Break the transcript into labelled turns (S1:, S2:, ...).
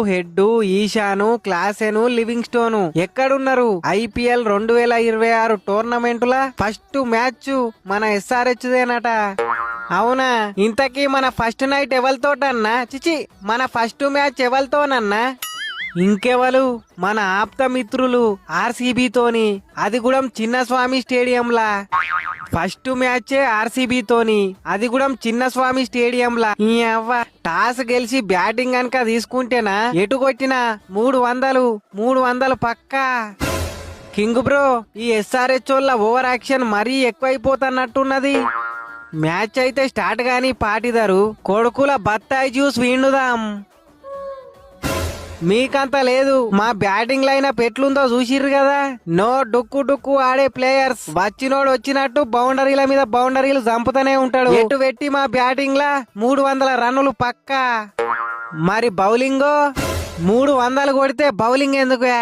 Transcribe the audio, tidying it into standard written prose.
S1: Head, ఈశాను, క్లాసెను, living stone ఎక్కడున్నారు? IPL 2026 టోర్నమెంటుల first match మన SRH దేనట. అవునా? ఇంతకీ మన ఫస్ట్ నైట్ ఎవరితోటన్నా? చిచి, మన ఫస్ట్ మ్యాచ్ ఎవరితోనన్నా? ఇంకెవరు? మన ఆప్త మిత్రులు RCB తోని, అది కూడా చిన్నస్వామి స్టేడియంలా. ఫస్ట్ మ్యాచే RCB తోని, అది కూడా చిన్నస్వామి స్టేడియంలా. ఈ అవ్వ టాస్ గెలిచి బ్యాటింగ్ కనుక తీసుకుంటేనా ఎటు కొట్టినా 300 పక్కా. కింగ్ బ్రో, ఈ SRH వాళ్ళ ఓవర్ యాక్షన్ మరీ ఎక్కువైపోతున్నట్టున్నది. మ్యాచ్ అయితే స్టార్ట్ గాని పాటిదారు కొడుకుల బత్తాయి జ్యూస్ వీండుదాం. మీకంత లేదు, మా బ్యాటింగ్ లైన్ ఎట్లుందో చూసిర్రు కదా. నో డుక్కు ఆడే ప్లేయర్స్, వచ్చినోడు వచ్చినట్టు బౌండరీల మీద బౌండరీలు చంపుతూనే ఉంటాడు. ఎటు పెట్టి మా బ్యాటింగ్ లా 300 రన్నులు పక్కా. మరి బౌలింగో 300 కొడితే బౌలింగ్ ఎందుకు?